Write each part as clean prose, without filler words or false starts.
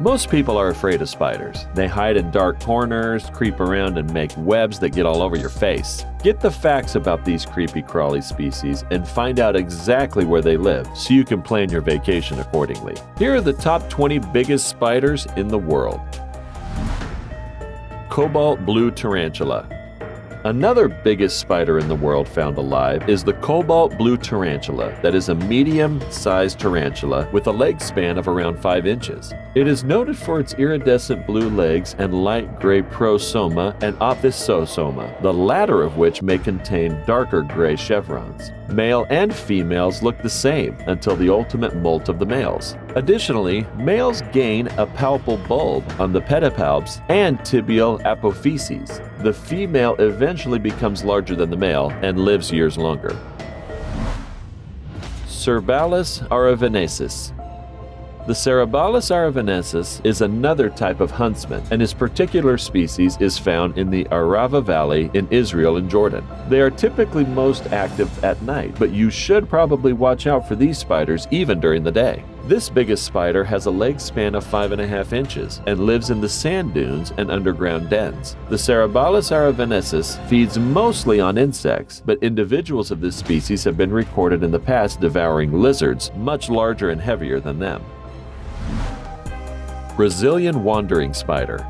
Most people are afraid of spiders. They hide in dark corners, creep around, and make webs that get all over your face. Get the facts about these creepy crawly species and find out exactly where they live so you can plan your vacation accordingly. Here are the top 20 biggest spiders in the world. Cobalt blue tarantula. Another biggest spider in the world found alive is the cobalt blue tarantula that is a medium-sized tarantula with a leg span of around 5 inches. It is noted for its iridescent blue legs and light gray prosoma and opistosoma, the latter of which may contain darker gray chevrons. Male and females look the same until the ultimate molt of the males. Additionally, males gain a palpal bulb on the pedipalps and tibial apophyses. The female eventually becomes larger than the male and lives years longer. Cerbalis aravenensis. The Cerbalis aravenensis is another type of huntsman, and its particular species is found in the Arava Valley in Israel and Jordan. They are typically most active at night, but you should probably watch out for these spiders even during the day. This biggest spider has a leg span of 5.5 inches and lives in the sand dunes and underground dens. The Cerbalis aravenensis feeds mostly on insects, but individuals of this species have been recorded in the past devouring lizards much larger and heavier than them. Brazilian wandering spider.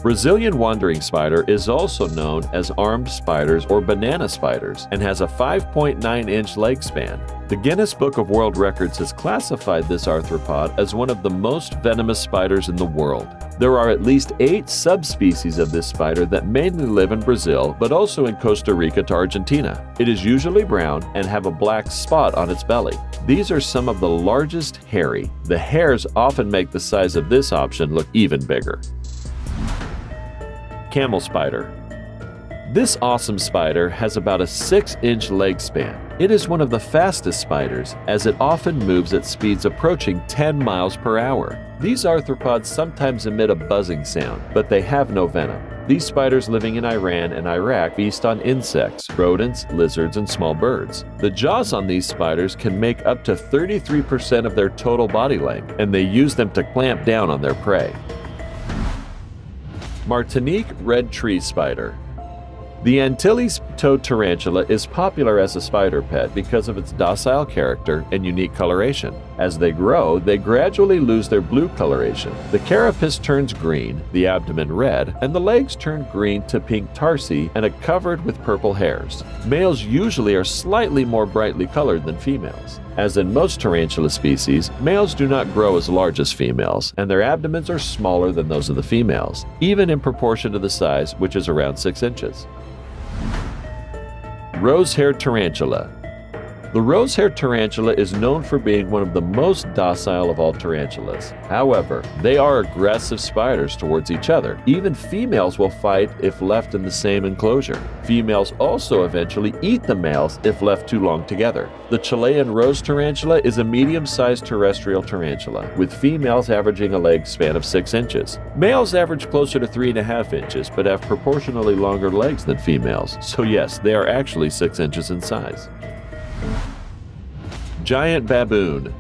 Brazilian wandering spider is also known as armed spiders or banana spiders and has a 5.9-inch leg span. The Guinness Book of World Records has classified this arthropod as one of the most venomous spiders in the world. There are at least 8 subspecies of this spider that mainly live in Brazil, but also in Costa Rica to Argentina. It is usually brown and have a black spot on its belly. These are some of the largest hairy. The hairs often make the size of this option look even bigger. Camel spider. This awesome spider has about a 6-inch leg span. It is one of the fastest spiders, as it often moves at speeds approaching 10 miles per hour. These arthropods sometimes emit a buzzing sound, but they have no venom. These spiders living in Iran and Iraq feast on insects, rodents, lizards, and small birds. The jaws on these spiders can make up to 33% of their total body length, and they use them to clamp down on their prey. Martinique red tree spider. The Antilles toad tarantula is popular as a spider pet because of its docile character and unique coloration. As they grow, they gradually lose their blue coloration. The carapace turns green, the abdomen red, and the legs turn green to pink tarsi and are covered with purple hairs. Males usually are slightly more brightly colored than females. As in most tarantula species, males do not grow as large as females, and their abdomens are smaller than those of the females, even in proportion to the size, which is around 6 inches. Rose-haired tarantula. The rose-haired tarantula is known for being one of the most docile of all tarantulas. However, they are aggressive spiders towards each other. Even females will fight if left in the same enclosure. Females also eventually eat the males if left too long together. The Chilean rose tarantula is a medium-sized terrestrial tarantula, with females averaging a leg span of 6 inches. Males average closer to 3.5 inches, but have proportionally longer legs than females. So yes, they are actually 6 inches in size. Giant baboon.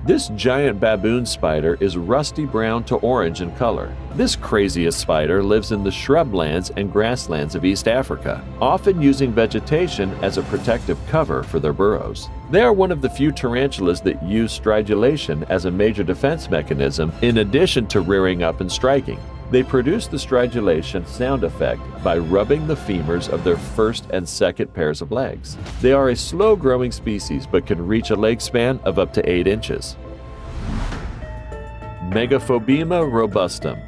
This giant baboon spider is rusty brown to orange in color. This craziest spider lives in the shrublands and grasslands of East Africa, often using vegetation as a protective cover for their burrows. They are one of the few tarantulas that use stridulation as a major defense mechanism in addition to rearing up and striking. They produce the stridulation sound effect by rubbing the femurs of their first and second pairs of legs. They are a slow-growing species but can reach a leg span of up to 8 inches. Megaphobema robustum.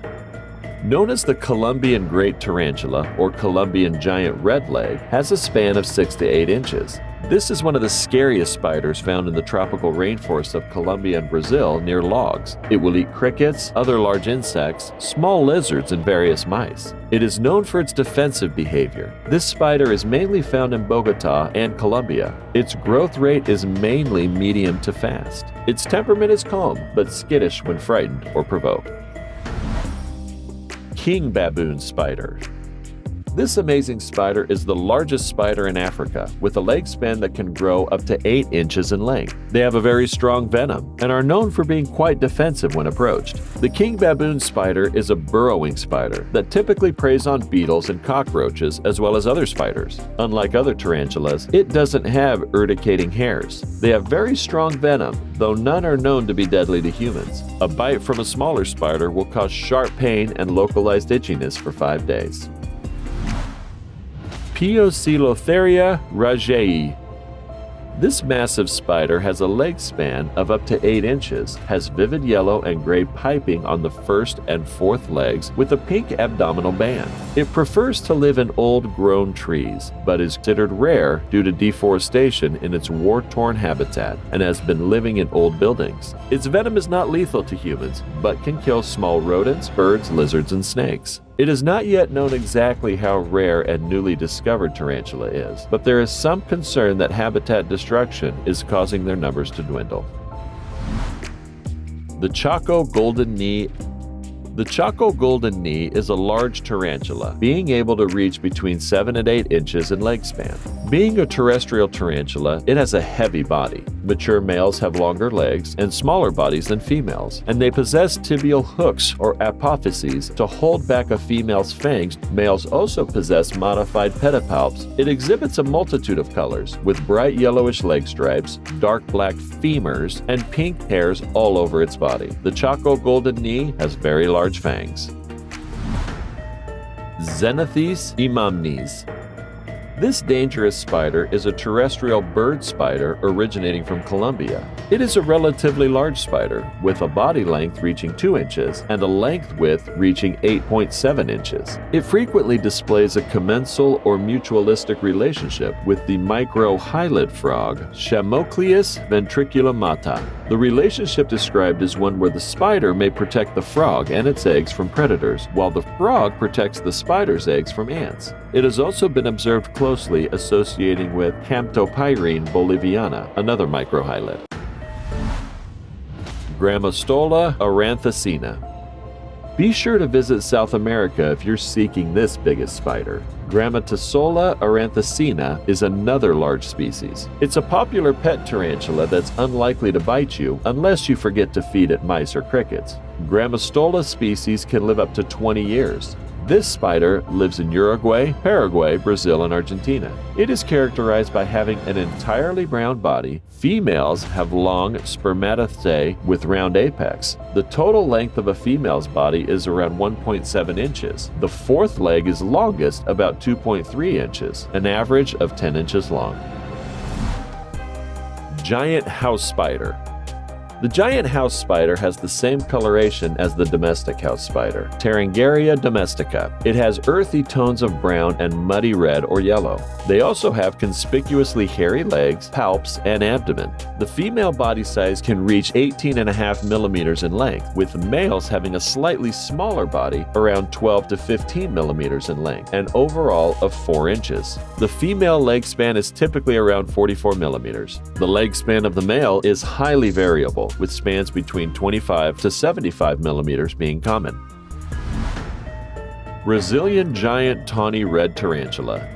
Known as the Colombian great tarantula or Colombian giant redleg, has a span of 6 to 8 inches. This is one of the scariest spiders found in the tropical rainforests of Colombia and Brazil near logs. It will eat crickets, other large insects, small lizards, and various mice. It is known for its defensive behavior. This spider is mainly found in Bogota and Colombia. Its growth rate is mainly medium to fast. Its temperament is calm, but skittish when frightened or provoked. King baboon spider. This amazing spider is the largest spider in Africa, with a leg span that can grow up to 8 inches in length. They have a very strong venom and are known for being quite defensive when approached. The king baboon spider is a burrowing spider that typically preys on beetles and cockroaches as well as other spiders. Unlike other tarantulas, it doesn't have urticating hairs. They have very strong venom, though none are known to be deadly to humans. A bite from a smaller spider will cause sharp pain and localized itchiness for 5 days. Poecilotheria rajei. This massive spider has a leg span of up to 8 inches, has vivid yellow and gray piping on the first and fourth legs with a pink abdominal band. It prefers to live in old-grown trees, but is considered rare due to deforestation in its war-torn habitat and has been living in old buildings. Its venom is not lethal to humans, but can kill small rodents, birds, lizards, and snakes. It is not yet known exactly how rare and newly discovered tarantula is, but there is some concern that habitat destruction is causing their numbers to dwindle. The Chaco golden knee. The Chaco golden knee is a large tarantula, being able to reach between 7 and 8 inches in leg span. Being a terrestrial tarantula, it has a heavy body. Mature males have longer legs and smaller bodies than females, and they possess tibial hooks or apophyses to hold back a female's fangs. Males also possess modified pedipalps. It exhibits a multitude of colors, with bright yellowish leg stripes, dark black femurs, and pink hairs all over its body. The Chaco golden knee has very large fangs. Xenothes imamnes. This dangerous spider is a terrestrial bird spider originating from Colombia. It is a relatively large spider, with a body length reaching 2 inches and a length width reaching 8.7 inches. It frequently displays a commensal or mutualistic relationship with the microhylid frog, Chamoclius ventriculumata. The relationship described is one where the spider may protect the frog and its eggs from predators, while the frog protects the spider's eggs from ants. It has also been observed closely associating with Camptopyrene boliviana, another microhylid. Grammostola auranthacina. Be sure to visit South America if you're seeking this biggest spider. Grammostola auranthacina is another large species. It's a popular pet tarantula that's unlikely to bite you unless you forget to feed it mice or crickets. Grammostola species can live up to 20 years. This spider lives in Uruguay, Paraguay, Brazil, and Argentina. It is characterized by having an entirely brown body. Females have long spermatostae with round apex. The total length of a female's body is around 1.7 inches. The fourth leg is longest, about 2.3 inches, an average of 10 inches long. Giant house spider. The giant house spider has the same coloration as the domestic house spider, Tarangella domestica. It has earthy tones of brown and muddy red or yellow. They also have conspicuously hairy legs, palps, and abdomen. The female body size can reach 18.5 millimeters in length, with males having a slightly smaller body, around 12 to 15 millimeters in length, and overall of 4 inches. The female leg span is typically around 44 millimeters. The leg span of the male is highly variable, with spans between 25 to 75 millimeters being common. Brazilian giant tawny red tarantula.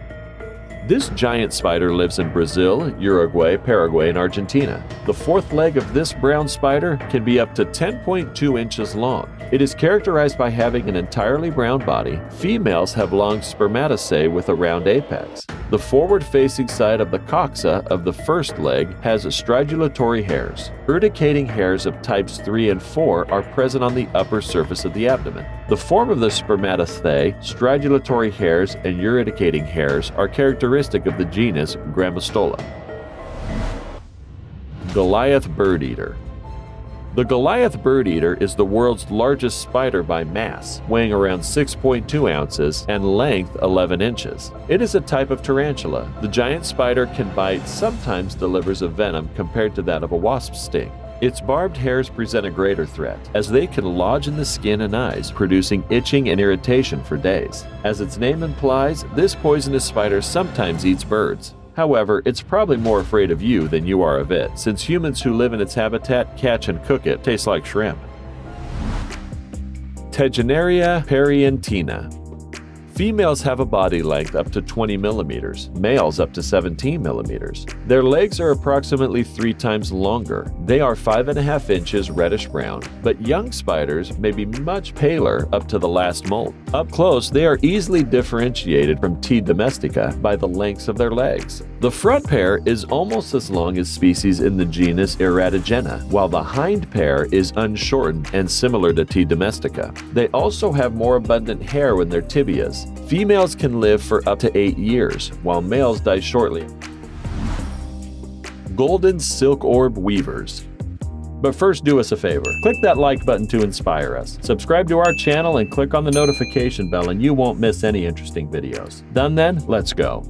This giant spider lives in Brazil, Uruguay, Paraguay, and Argentina. The fourth leg of this brown spider can be up to 10.2 inches long. It is characterized by having an entirely brown body. Females have long spermatostae with a round apex. The forward-facing side of the coxa of the first leg has stridulatory hairs. Urticating hairs of types 3 and 4 are present on the upper surface of the abdomen. The form of the spermatostae, stridulatory hairs, and urticating hairs are characteristic of the genus Grammostola. Goliath bird eater. The Goliath bird eater is the world's largest spider by mass, weighing around 6.2 ounces and length 11 inches. It is a type of tarantula. The giant spider can bite, sometimes delivers a venom compared to that of a wasp's sting. Its barbed hairs present a greater threat, as they can lodge in the skin and eyes, producing itching and irritation for days. As its name implies, this poisonous spider sometimes eats birds. However, it's probably more afraid of you than you are of it, since humans who live in its habitat catch and cook it. Tastes like shrimp. Tegenaria perientina. Females have a body length up to 20 millimeters, males up to 17 millimeters. Their legs are approximately 3 times longer. They are 5.5 inches reddish brown, but young spiders may be much paler up to the last molt. Up close, they are easily differentiated from T. domestica by the lengths of their legs. The front pair is almost as long as species in the genus Iratigena, while the hind pair is unshortened and similar to T. domestica. They also have more abundant hair in their tibias. Females can live for up to 8 years, while males die shortly. Golden silk orb weavers. But first, do us a favor. Click that like button to inspire us. Subscribe to our channel and click on the notification bell and you won't miss any interesting videos. Done then? Let's go.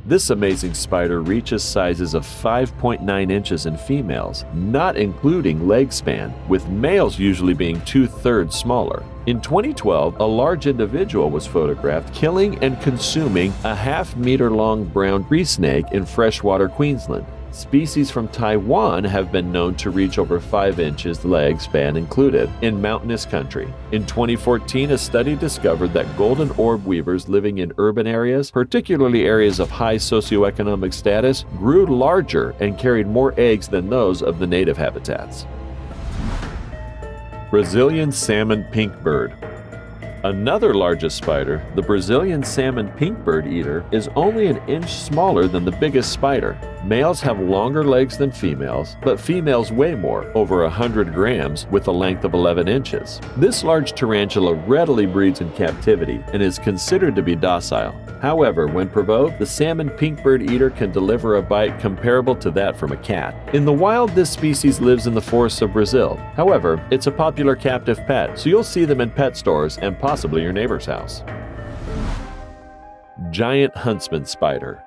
This amazing spider reaches sizes of 5.9 inches in females, not including leg span, with males usually being 2/3 smaller. In 2012, a large individual was photographed killing and consuming a half-meter-long brown tree snake in freshwater Queensland. Species from Taiwan have been known to reach over 5 inches, leg span included, in mountainous country. In 2014, a study discovered that golden orb weavers living in urban areas, particularly areas of high socioeconomic status, grew larger and carried more eggs than those of the native habitats. Brazilian salmon pinkbird. Another largest spider, the Brazilian salmon pinkbird eater, is only an inch smaller than the biggest spider. Males have longer legs than females, but females weigh more, over 100 grams, with a length of 11 inches. This large tarantula readily breeds in captivity and is considered to be docile. However, when provoked, the salmon pinkbird eater can deliver a bite comparable to that from a cat. In the wild, this species lives in the forests of Brazil. However, it's a popular captive pet, so you'll see them in pet stores and possibly your neighbor's house. Giant huntsman spider.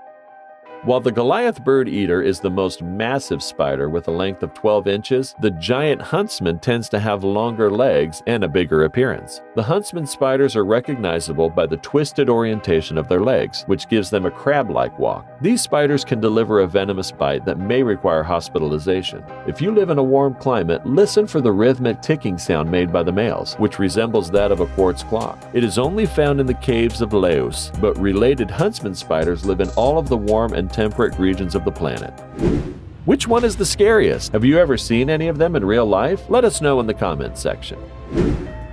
While the Goliath bird eater is the most massive spider with a length of 12 inches, the giant huntsman tends to have longer legs and a bigger appearance. The huntsman spiders are recognizable by the twisted orientation of their legs, which gives them a crab-like walk. These spiders can deliver a venomous bite that may require hospitalization. If you live in a warm climate, listen for the rhythmic ticking sound made by the males, which resembles that of a quartz clock. It is only found in the caves of Laos, but related huntsman spiders live in all of the warm and temperate regions of the planet. Which one is the scariest? Have you ever seen any of them in real life? Let us know in the comments section.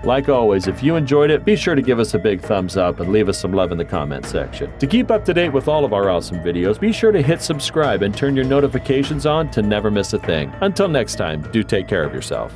Like always, if you enjoyed it, be sure to give us a big thumbs up and leave us some love in the comment section. To keep up to date with all of our awesome videos, be sure to hit subscribe and turn your notifications on to never miss a thing. Until next time, do take care of yourself.